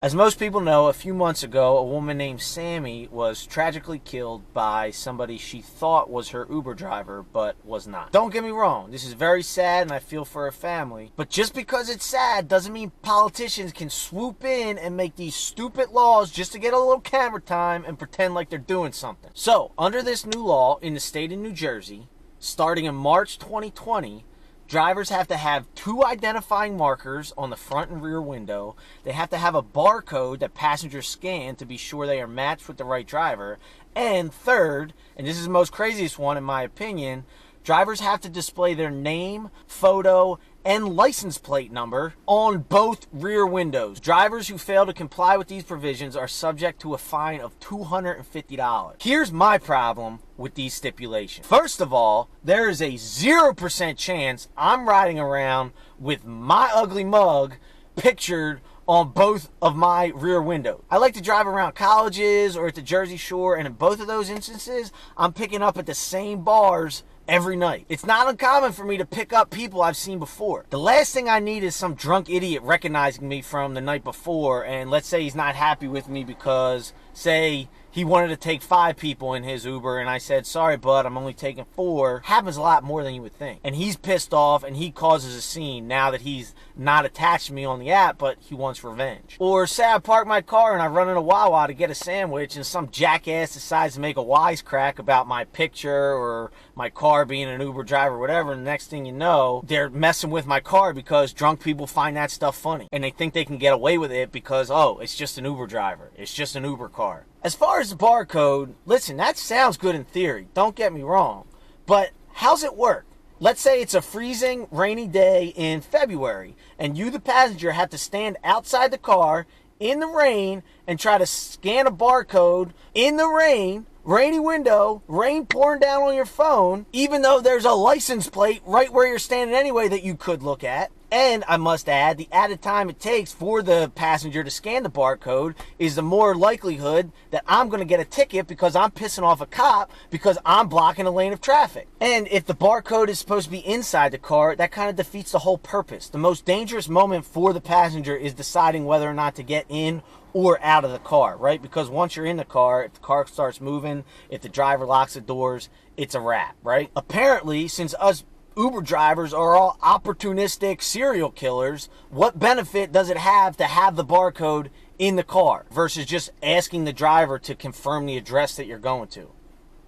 As most people know, a few months ago, a woman named Sami was tragically killed by somebody she thought was her Uber driver, but was not. Don't get me wrong, this is very sad and I feel for her family, but just because it's sad doesn't mean politicians can swoop in and make these stupid laws just to get a little camera time and pretend like they're doing something. So, under this new law in the state of New Jersey, starting in March 2020, drivers have to have two identifying markers on the front and rear window. They have to have a barcode that passengers scan to be sure they are matched with the right driver. And third, and this is the most craziest one in my opinion, drivers have to display their name, photo, and license plate number on both rear windows. Drivers who fail to comply with these provisions are subject to a fine of $250. Here's my problem with these stipulations. First of all, there is a 0% chance I'm riding around with my ugly mug pictured on both of my rear windows. I like to drive around colleges or at the Jersey Shore, and in both of those instances, I'm picking up at the same bars every night. It's not uncommon for me to pick up people I've seen before. The last thing I need is some drunk idiot recognizing me from the night before, and let's say he's not happy with me because, say, he wanted to take 5 people in his Uber and I said, sorry bud, I'm only taking 4. Happens a lot more than you would think. And he's pissed off and he causes a scene now that he's not attached to me on the app, but he wants revenge. Or say I park my car and I run into Wawa to get a sandwich and some jackass decides to make a wisecrack about my picture or my car being an Uber driver or whatever, and the next thing you know, they're messing with my car because drunk people find that stuff funny. And they think they can get away with it because, oh, it's just an Uber driver. It's just an Uber car. As far as the barcode, listen, that sounds good in theory. Don't get me wrong. But how's it work? Let's say it's a freezing, rainy day in February, and you, the passenger, have to stand outside the car in the rain and try to scan a barcode in the rain, rainy window, rain pouring down on your phone, even though there's a license plate right where you're standing anyway that you could look at. And I must add, the added time it takes for the passenger to scan the barcode is the more likelihood that I'm going to get a ticket because I'm pissing off a cop because I'm blocking a lane of traffic. And if the barcode is supposed to be inside the car, that kind of defeats the whole purpose. The most dangerous moment for the passenger is deciding whether or not to get in or out of the car, right? Because once you're in the car, if the car starts moving, if the driver locks the doors, it's a wrap, right? Apparently, since us Uber drivers are all opportunistic serial killers, what benefit does it have to have the barcode in the car versus just asking the driver to confirm the address that you're going to?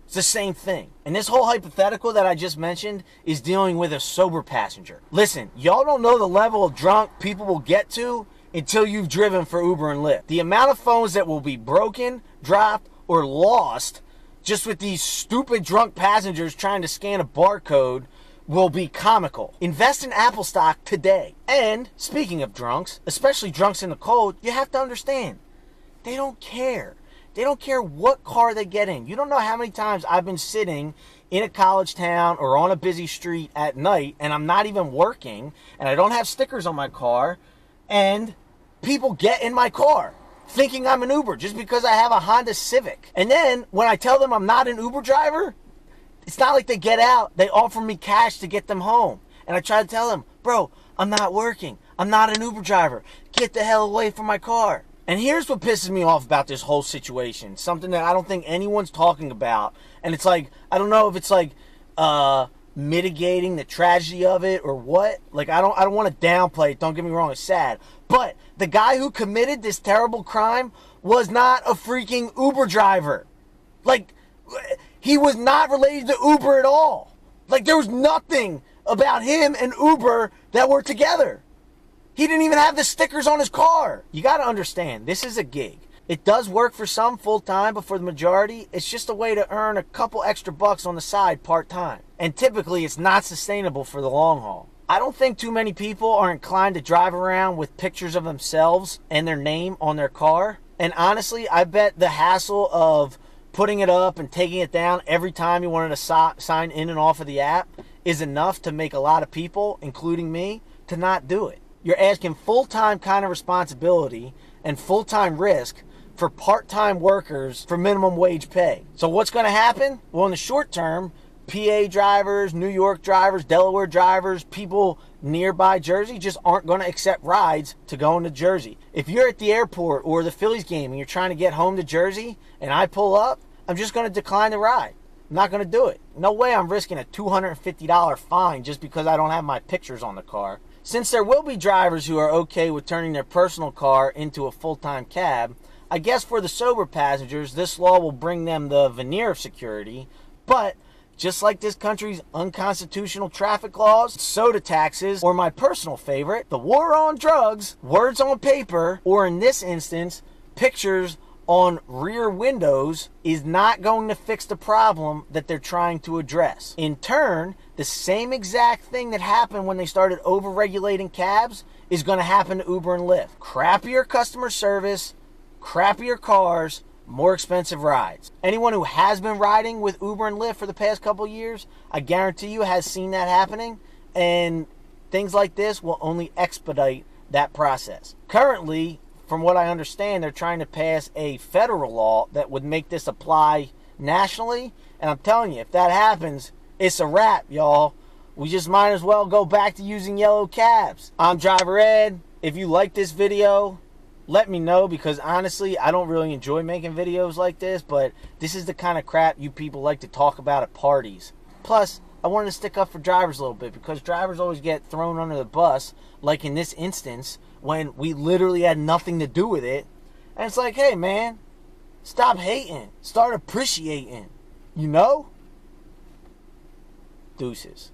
It's the same thing. And this whole hypothetical that I just mentioned is dealing with a sober passenger. Listen, y'all don't know the level of drunk people will get to until you've driven for Uber and Lyft. The amount of phones that will be broken, dropped, or lost just with these stupid drunk passengers trying to scan a barcode will be comical. Invest in Apple stock today. And speaking of drunks, especially drunks in the cold, you have to understand, they don't care. They don't care what car they get in. You don't know how many times I've been sitting in a college town or on a busy street at night and I'm not even working and I don't have stickers on my car and people get in my car thinking I'm an Uber just because I have a Honda Civic. And then when I tell them I'm not an Uber driver, it's not like they get out. They offer me cash to get them home. And I try to tell them, bro, I'm not working. I'm not an Uber driver. Get the hell away from my car. And here's what pisses me off about this whole situation. Something that I don't think anyone's talking about. And it's like, I don't know if it's like mitigating the tragedy of it or what. Like, I don't want to downplay it. Don't get me wrong. It's sad. But the guy who committed this terrible crime was not a freaking Uber driver. Like, he was not related to Uber at all. Like, there was nothing about him and Uber that were together. He didn't even have the stickers on his car. You got to understand, this is a gig. It does work for some full-time, but for the majority, it's just a way to earn a couple extra bucks on the side part-time. And typically, it's not sustainable for the long haul. I don't think too many people are inclined to drive around with pictures of themselves and their name on their car. And honestly, I bet the hassle of putting it up and taking it down every time you wanted to sign in and off of the app is enough to make a lot of people, including me, to not do it. You're asking full-time kind of responsibility and full-time risk for part-time workers for minimum wage pay. So what's going to happen? Well, in the short term, PA drivers, New York drivers, Delaware drivers, people nearby Jersey just aren't going to accept rides to go into Jersey. If you're at the airport or the Phillies game and you're trying to get home to Jersey and I pull up, I'm just going to decline the ride. I'm not going to do it. No way I'm risking a $250 fine just because I don't have my pictures on the car. Since there will be drivers who are okay with turning their personal car into a full-time cab, I guess for the sober passengers, this law will bring them the veneer of security. But just like this country's unconstitutional traffic laws, soda taxes, or my personal favorite, the war on drugs, words on paper, or in this instance, pictures on rear windows, is not going to fix the problem that they're trying to address. In turn, the same exact thing that happened when they started over-regulating cabs is going to happen to Uber and Lyft. Crappier customer service, crappier cars, more expensive rides. Anyone who has been riding with Uber and Lyft for the past couple years, I guarantee you has seen that happening, and things like this will only expedite that process. Currently, from what I understand, they're trying to pass a federal law that would make this apply nationally, and I'm telling you, if that happens, it's a wrap, y'all. We just might as well go back to using yellow cabs. I'm Driver Ed. If you like this video, let me know, because honestly, I don't really enjoy making videos like this, but this is the kind of crap you people like to talk about at parties. Plus, I wanted to stick up for drivers a little bit, because drivers always get thrown under the bus, like in this instance, when we literally had nothing to do with it. And it's like, hey man, stop hating. Start appreciating. You know? Deuces.